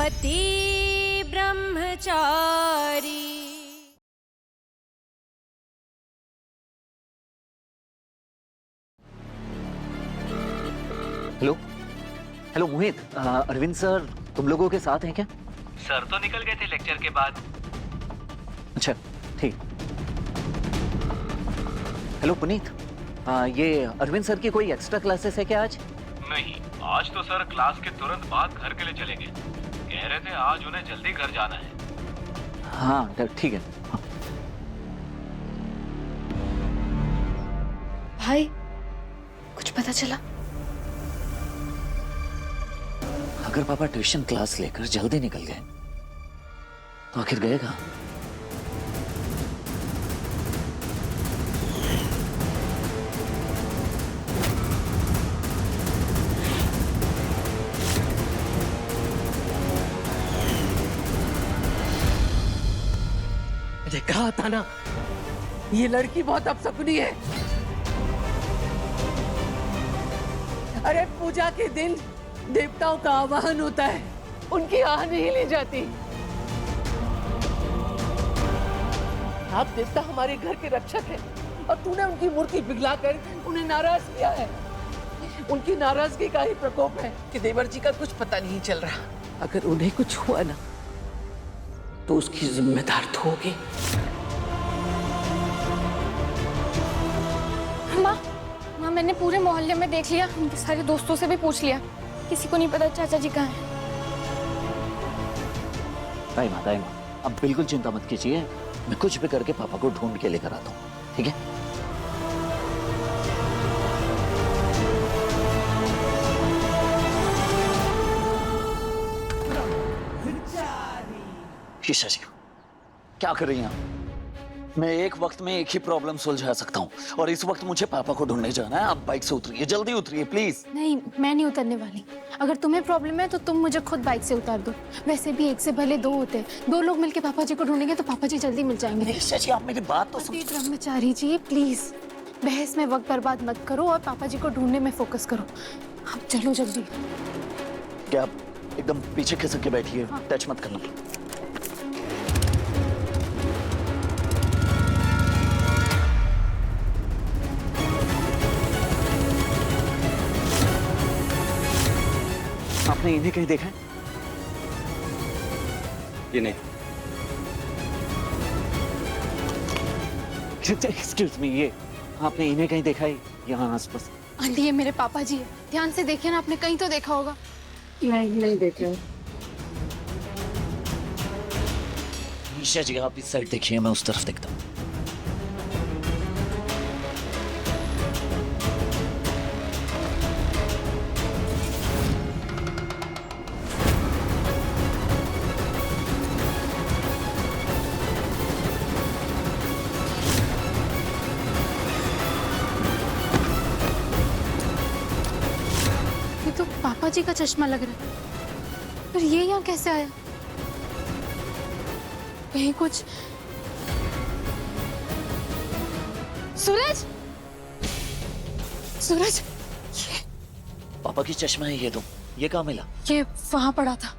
पति ब्रह्मचारी। Hello hello मोहित, Arvind sir तुम लोगों के साथ हैं क्या? सर तो निकल गए थे लेक्चर के बाद। अच्छा ठीक। हेलो पुनीत, ये अरविंद सर की कोई एक्स्ट्रा क्लासेस है क्या आज? नहीं, आज तो सर क्लास के तुरंत बाद घर के लिए चले गए। कह रहे थे आज उन्हें जल्दी घर जाना है। हाँ ठीक है। हाँ। भाई कुछ पता चला? अगर पापा ट्यूशन क्लास लेकर जल्दी निकल गए तो आखिर गए कहाँ? मैंने कहा था ना, ये लड़की बहुत अपशकुनी है। अरे पूजा के दिन देवताओं का आवाहन होता है, उनकी आह नहीं ली जाती। आप देवता हमारे घर के रक्षक हैं और तूने उनकी मूर्ति पिघलाकर उन्हें नाराज किया है। उनकी नाराजगी का ही प्रकोप है कि देवर जी का कुछ पता नहीं चल रहा। अगर उन्हें कुछ हुआ ना तो उसकी जिम्मेदार तो होगी। माँ मैंने पूरे मोहल्ले में देख लिया, उनके सारे दोस्तों से भी पूछ लिया, किसी को नहीं पता चाचा जी कहाँ हैं। दाई माँ, अब बिल्कुल चिंता मत कीजिए, मैं कुछ भी करके पापा को ढूंढ के लेकर आता हूँ, ठीक है? शीशा जी क्या कर रही हैं आप? मैं एक वक्त में एक ही प्रॉब्लम सुलझा सकता हूँ और इस वक्त मुझे पापा को ढूंढने जाना है। आप बाइक से उतरिए, जल्दी उतरिए प्लीज। नहीं, मैं नहीं उतरने वाली। अगर तुम्हें प्रॉब्लम है तो तुम मुझे खुद बाइक से उतार दो। वैसे भी एक से भले दो होते हैं, दो लोग मिलके पापा जी को ढूंढेंगे तो पापा जी जल्दी मिल जाएंगे। शीशा जी आप मेरी बात तो पति ब्रह्मचारी जी प्लीज बहस में वक्त बर्बाद मत करो और पापा जी को ढूंढने में फोकस करो। अब चलो जल्दी। क्या आप एकदम पीछे खिसक के बैठिए, टच मत करना। आपने इन्हें कहीं देखा है? ये नहीं। एक्सक्यूज मी, ये आपने इन्हें कहीं देखा है यहाँ आसपास? आंटी ये मेरे पापा जी है, ध्यान से देखिए ना, आपने कहीं तो देखा होगा। नहीं देखे। ईशा जी आप इस साइड देखिए, मैं उस तरफ देखता हूँ। ये तो पापा जी का चश्मा लग रहा है, पर ये यहाँ कैसे आया? कहीं कुछ। सूरज, सूरज, पापा की चश्मा है ये तो, ये कहाँ मिला? ये वहां पड़ा था।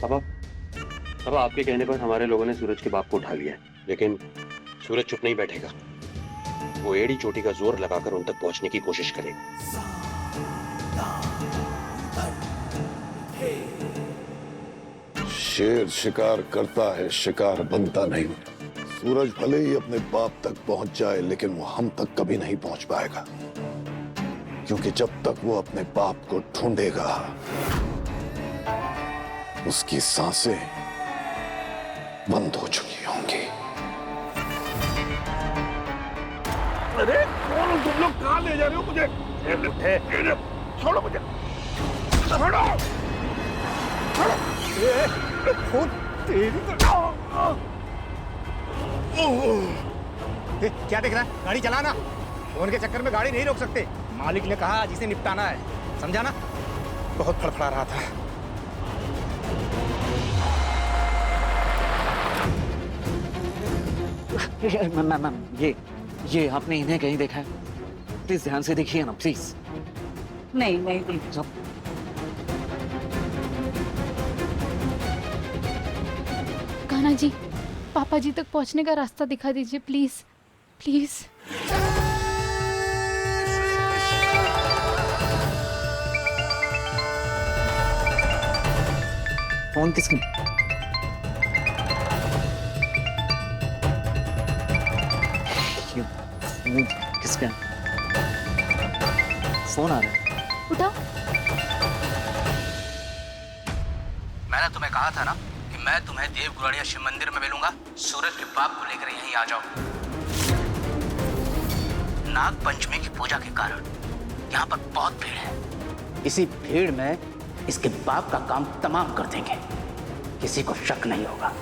पापा आपके कहने पर हमारे लोगों ने सूरज के बाप को उठा लिया है, लेकिन सूरज चुप नहीं बैठेगा। वो एड़ी चोटी का जोर लगाकर उन तक पहुंचने की कोशिश करेगा। शेर शिकार करता है, शिकार बनता नहीं। सूरज भले ही अपने बाप तक पहुंच जाए, लेकिन वो हम तक कभी नहीं पहुंच पाएगा, क्योंकि जब तक वो अपने बाप को ढूंढेगा उसकी सांसें बंद हो चुकी होंगी। अरे कौन तुम लोग कहाँ ले जा रहे हो मुझे? छोड़ो मुझे, छोड़ो। क्या देख रहा है? गाड़ी चलाना। फोन के चक्कर में गाड़ी नहीं रोक सकते। मालिक ने कहा जिसे निपटाना है, समझा ना? बहुत फड़फड़ा रहा था। मैम ये आपने इन्हें कहीं देखा है? प्लीज ध्यान से देखिए ना प्लीज। नहीं नहीं कान्हा जी, पापा जी तक पहुंचने का रास्ता दिखा दीजिए प्लीज प्लीज। फोन किसकी? ये किसका फोन आ रहा है? उठाओ। मैंने तुम्हें कहा था ना कि मैं तुम्हें देव गुराड़िया शिव मंदिर में मिलूंगा। सूरज के बाप को लेकर यहीं आ जाओ। नाग पंचमी की पूजा के कारण यहाँ पर बहुत भीड़ है। इसी भीड़ में इसके बाप का काम तमाम कर देंगे, किसी को शक नहीं होगा।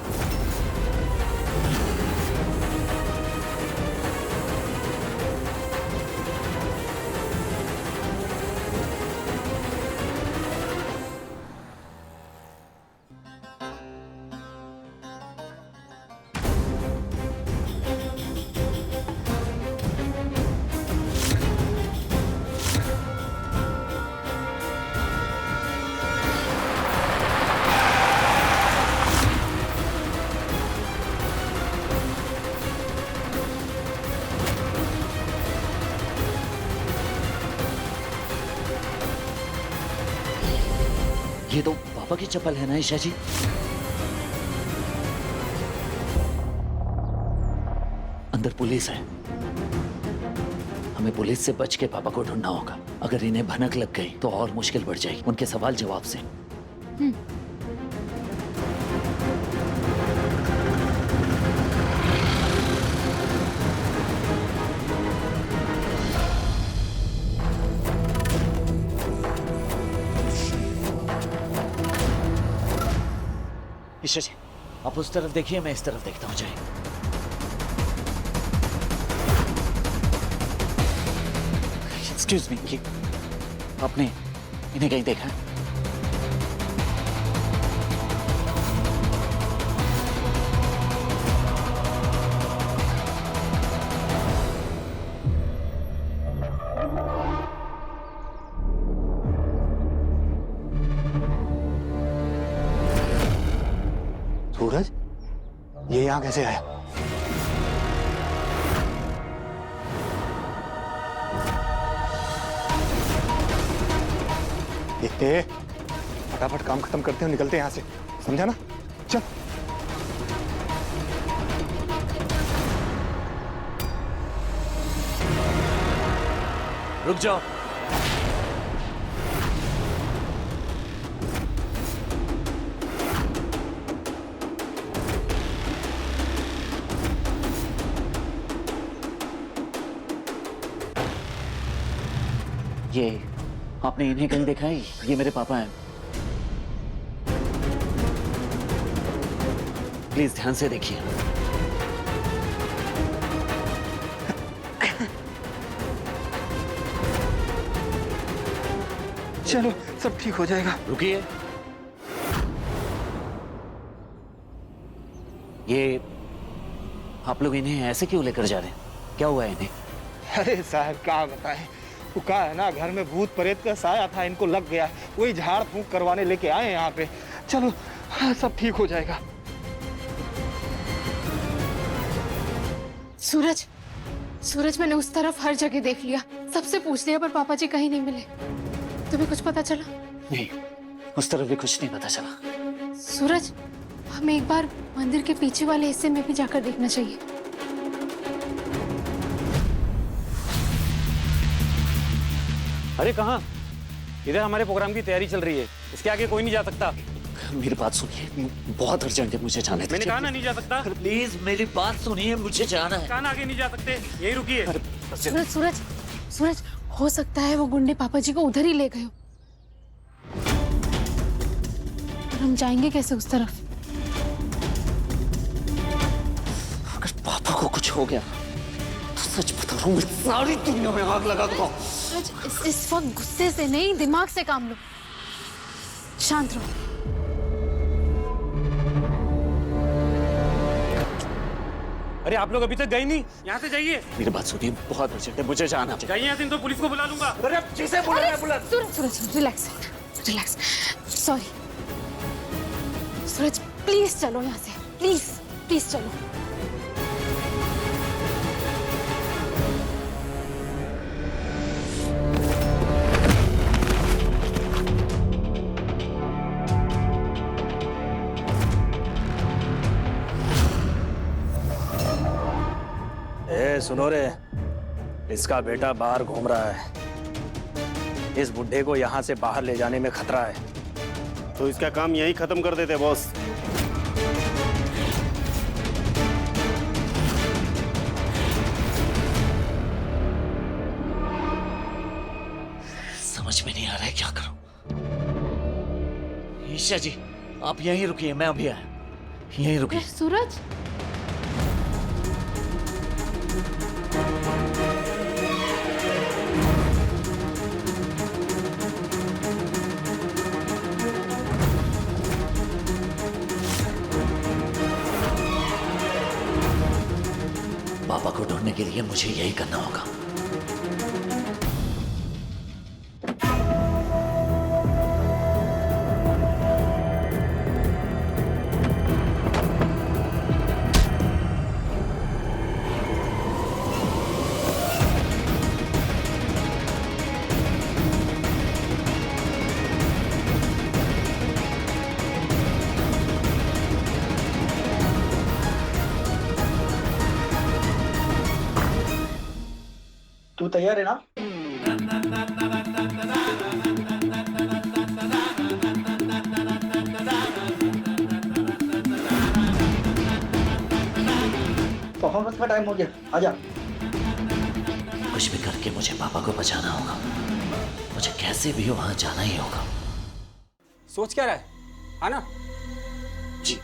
ये तो पापा की चप्पल है ना ईशा जी? अंदर पुलिस है, हमें पुलिस से बच के पापा को ढूंढना होगा। अगर इन्हें भनक लग गई तो और मुश्किल बढ़ जाएगी उनके सवाल जवाब से। ईशा जी, आप उस तरफ देखिए, मैं इस तरफ देखता हूँ। जाइए। एक्सक्यूज मी, ये आपने इन्हें कहीं देखा है? सूरज, ये यहाँ कैसे आया? ए, फटाफट काम खत्म करते हो, निकलते हैं यहाँ से, समझा ना? चल। रुक जाओ। ये आपने इन्हें कहीं देखा है? ये मेरे पापा हैं। प्लीज ध्यान से देखिए। चलो, सब ठीक हो जाएगा। रुकिए। ये आप लोग इन्हें ऐसे क्यों लेकर जा रहे हैं? क्या हुआ है इन्हें? अरे साहब, क्या बताएं, वो क्या है ना, घर में भूत प्रेत का साया था, इनको लग गया, वही झाड़ फूंक करवाने लेके आए यहाँ पे। चलो, हाँ, सब ठीक हो जाएगा। सूरज, सूरज, मैंने उस तरफ हर जगह देख लिया, सबसे पूछ लिया, पर पापा जी कहीं नहीं मिले। तुम्हें कुछ पता चला? नहीं, उस तरफ भी कुछ नहीं पता चला। सूरज, हमें एक बार मंदिर के पीछे वाले हिस्से में भी जाकर देखना चाहिए। अरे कहाँ? इधर हमारे प्रोग्राम की तैयारी चल रही है, इसके आगे कोई नहीं जा सकता। मेरी बात सुनिए, बहुत अर्जेंट है, मुझे जाना है। मैंने कहा ना नहीं जा सकता। प्लीज मेरी बात सुनिए, मुझे जाना है। कहाँ आगे नहीं जा सकते, यही रुकिए। सूरज, सूरज, सूरज, हो सकता है वो गुंडे पापा जी को उधर ही ले गए हो। और हम जाएंगे कैसे उस तरफ? अगर पापा को कुछ हो गया तो सच बता रहा हूँ, मैं सारी दुनिया में आग लगा दूंगा। सूरज, इस वक्त गुस्से से नहीं, दिमाग से काम लो। शांत रहो। अरे आप लोग अभी तक गए नहीं, यहाँ से जाइए। मेरी बात सुनिए, बहुत अर्जेंट है, मुझे जाना है। जाइए यहाँ से, तो पुलिस को बुला लूंगा। अरे जिसे बुला रहे बुला। Suraj Suraj relax relax. Sorry Suraj, please चलो यहाँ से, प्लीज प्लीज चलो। सुनो रे, इसका बेटा बाहर घूम रहा है। इस बुड्ढे को यहाँ से बाहर ले जाने में खतरा है। तो इसका काम यही खत्म कर देते बॉस। समझ में नहीं आ रहा है क्या करूं। ईशा जी, आप यहीं रुकिए, मैं अभी आया। यहीं रुकिए। सूरज, पापा को ढूंढने के लिए मुझे यही करना होगा। तू तैयार है ना? परफॉर्मेंस का टाइम हो गया, आजा। कुछ भी करके मुझे पापा को बचाना होगा। मुझे कैसे भी वहां जाना ही होगा। सोच क्या रहा है, हाँ ना? जी।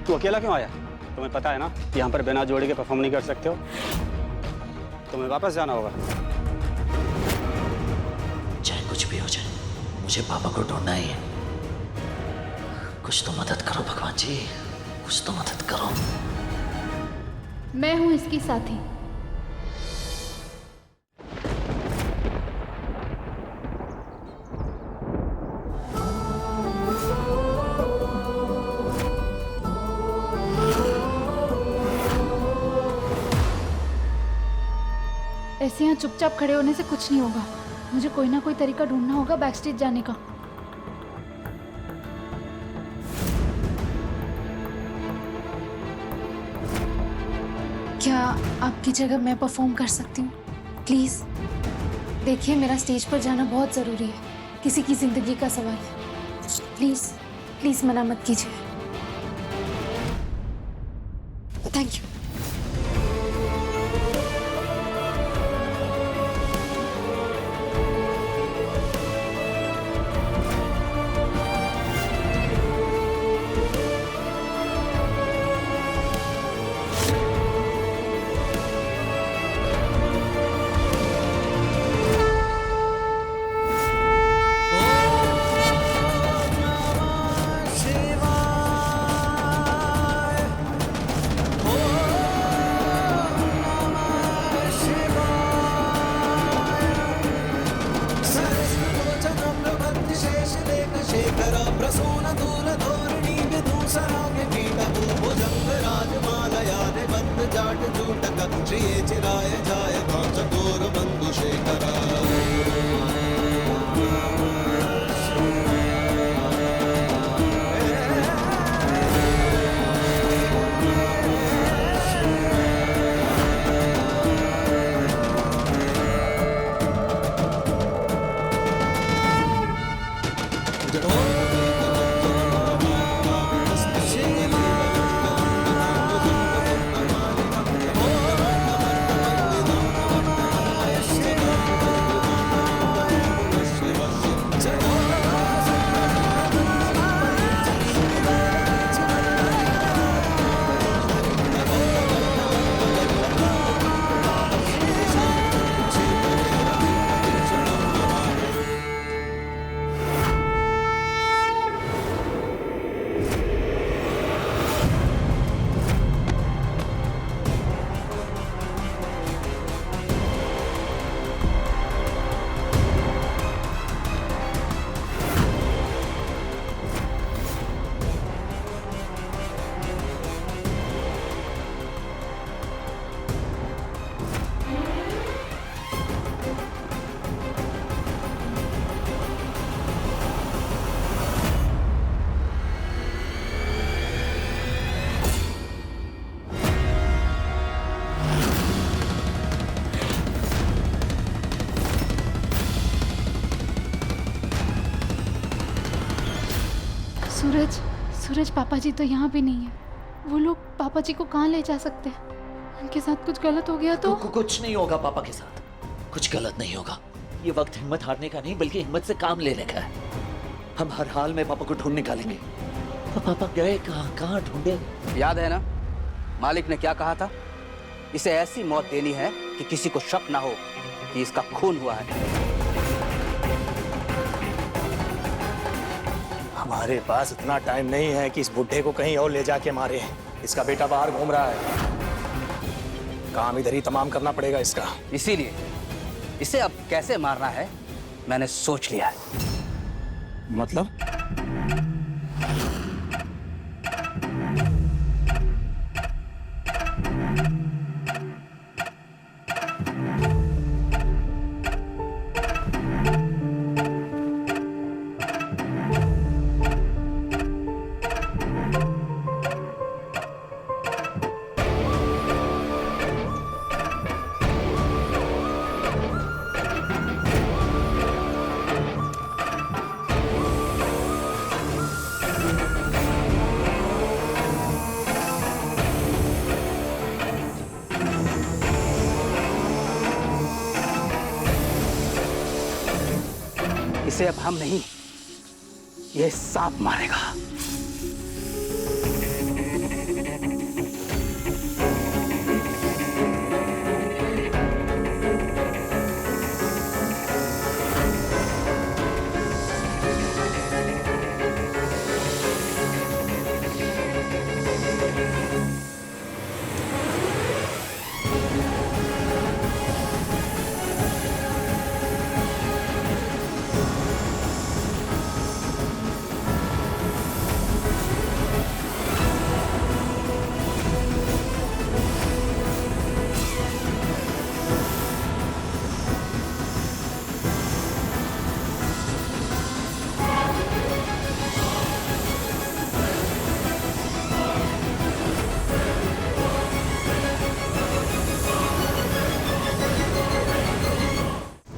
तू अकेला क्यों आया? तुम्हें पता है ना कि यहाँ पर बिना जोड़ी के परफॉर्म नहीं कर सकते हो। तुम्हें वापस जाना होगा। चाहे कुछ भी हो जाए, मुझे पापा को ढूंढना ही है। कुछ तो मदद करो भगवान जी, कुछ तो मदद करो। मैं हूँ इसकी साथी। ऐसे यहाँ चुपचाप खड़े होने से कुछ नहीं होगा। मुझे कोई ना कोई तरीका ढूंढना होगा बैक स्टेज जाने का। क्या आपकी जगह मैं परफॉर्म कर सकती हूँ? प्लीज देखिए, मेरा स्टेज पर जाना बहुत जरूरी है, किसी की जिंदगी का सवाल है। प्लीज प्लीज मना मत कीजिए। Thank you. Oh सूरज, सूरज पापा जी तो यहाँ भी नहीं है। वो लोग पापा जी को कहाँ ले जा सकते हैं? उनके साथ कुछ गलत हो गया तो? कुछ नहीं होगा पापा के साथ, कुछ गलत नहीं होगा। ये वक्त हिम्मत हारने का नहीं बल्कि हिम्मत से काम लेने का है। हम हर हाल में पापा को ढूंढ निकालेंगे। पापा गए कहाँ ढूंढे? याद है ना मालिक ने क्या कहा था? इसे ऐसी मौत देनी है कि किसी को शक ना हो कि इसका खून हुआ है। हमारे पास इतना टाइम नहीं है कि इस बुड्ढे को कहीं और ले जाके मारे। इसका बेटा बाहर घूम रहा है, काम इधर ही तमाम करना पड़ेगा इसका। इसीलिए इसे अब कैसे मारना है मैंने सोच लिया है। मतलब? इसे अब हम नहीं, ये सांप मारेगा।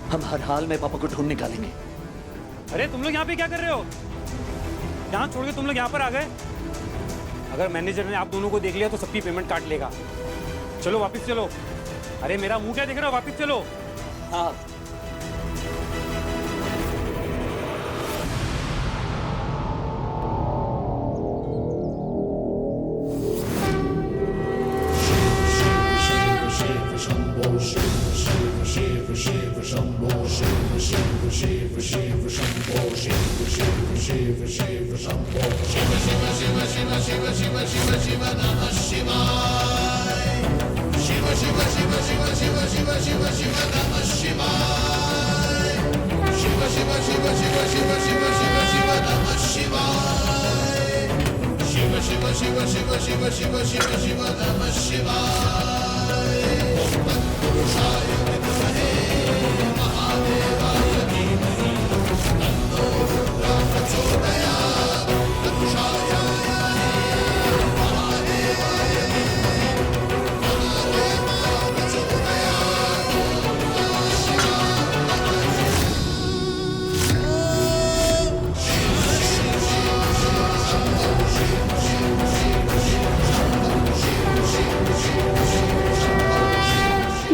हम हर हाल में पापा को ढूंढ निकालेंगे। अरे तुम लोग यहाँ पे क्या कर रहे हो? यहाँ छोड़ के तुम लोग यहाँ पर आ गए? अगर मैनेजर ने आप दोनों को देख लिया तो सबकी पेमेंट काट लेगा। चलो वापस चलो। अरे मेरा मुंह क्या देख रहे हो? वापस चलो। हाँ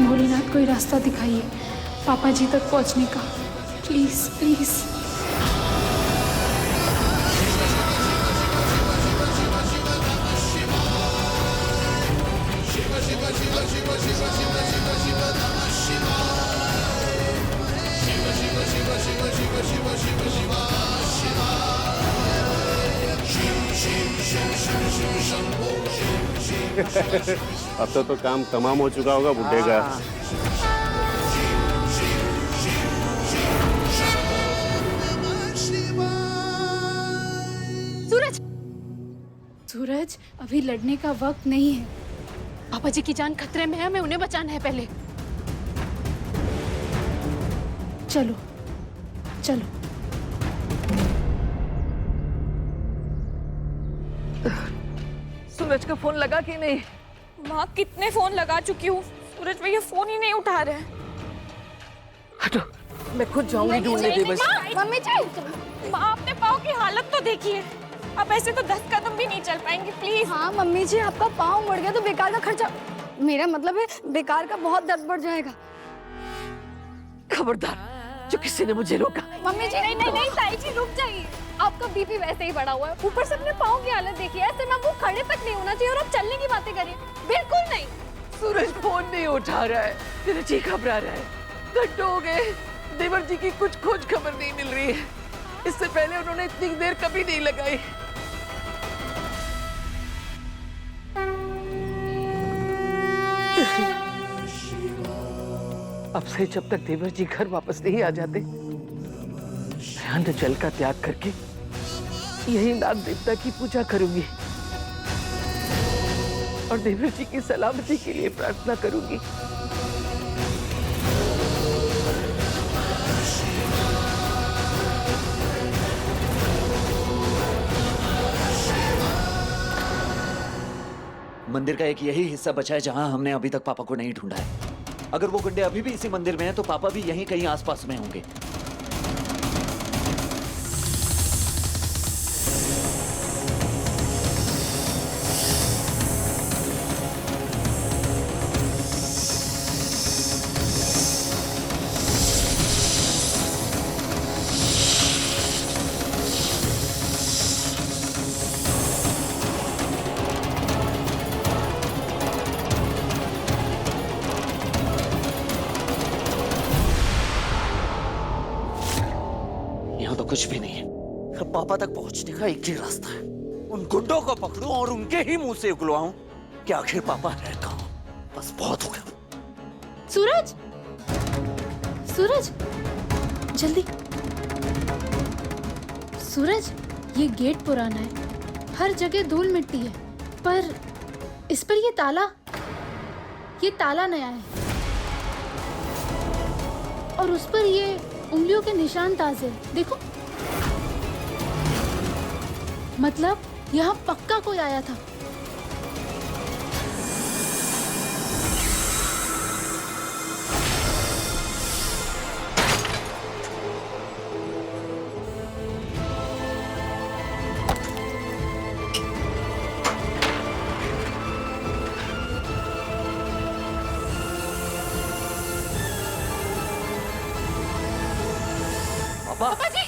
भोलेनाथ कोई रास्ता दिखाइए पापा जी तक पहुंचने का, प्लीज प्लीज। अब तो काम तमाम हो चुका होगा बुड्ढे का। सूरज, सूरज अभी लड़ने का वक्त नहीं है। पापा जी की जान खतरे में है, हमें उन्हें बचाना है पहले। चलो चलो। सूरज का फोन लगा कि नहीं? माँ कितने फोन लगा चुकी हूँ, सूरज भैया फोन ही नहीं उठा रहे। हटो, मैं खुद जाऊंगी ढूंढने देवर्षि। मम्मी जी, माँ अपने पाँव की हालत तो देखिए। आप ऐसे तो 10 कदम भी नहीं चल पाएंगे, प्लीज। हाँ मम्मी जी, आपका पाँव मुड़ गया तो बेकार का खर्चा, मेरा मतलब है बेकार का बहुत दर्द बढ़ जाएगा। खबरदार, जो किसी ने मुझे रोका। मम्मी जी नहीं नहीं नहीं ताई जी रुक जाइए, आपका बीपी वैसे ही बढ़ा हुआ है, ऊपर से अपने पाँव की हालत देखिए, ऐसे में वो खड़े तक नहीं होना चाहिए और आप चलने की बातें करिए, बिल्कुल नहीं। सूरज फोन नहीं उठा रहा है, मेरा जी घबरा रहा है। घंटों हो गए, देवर जी की कुछ खोज खबर नहीं मिल रही है। इससे पहले उन्होंने इतनी देर कभी नहीं लगाई। अब से जब तक देवर जी घर वापस नहीं आ जाते, मैं अन्न जल का त्याग करके यही नाग देवता की पूजा करूंगी और देवर जी की सलामती के लिए प्रार्थना करूंगी। मंदिर का एक यही हिस्सा बचा है जहां हमने अभी तक पापा को नहीं ढूंढा है। अगर वो गुंडे अभी भी इसी मंदिर में हैं तो पापा भी यहीं कहीं आसपास में होंगे। यहाँ तो कुछ भी नहीं है। पापा तक पहुंचने का एक ही रास्ता है, उन गुंडों को पकड़ूं और उनके ही मुंह से उगलवाऊं कि आखिर पापा है कहां। बस बहुत हो गया। सूरज, सूरज, जल्दी। सूरज, ये गेट पुराना है, हर जगह धूल मिट्टी है, पर इस पर ये ताला नया है और उस पर ये उंगलियों के निशान ताजे हैं। देखो, मतलब यहाँ पक्का कोई आया था। पापा जी,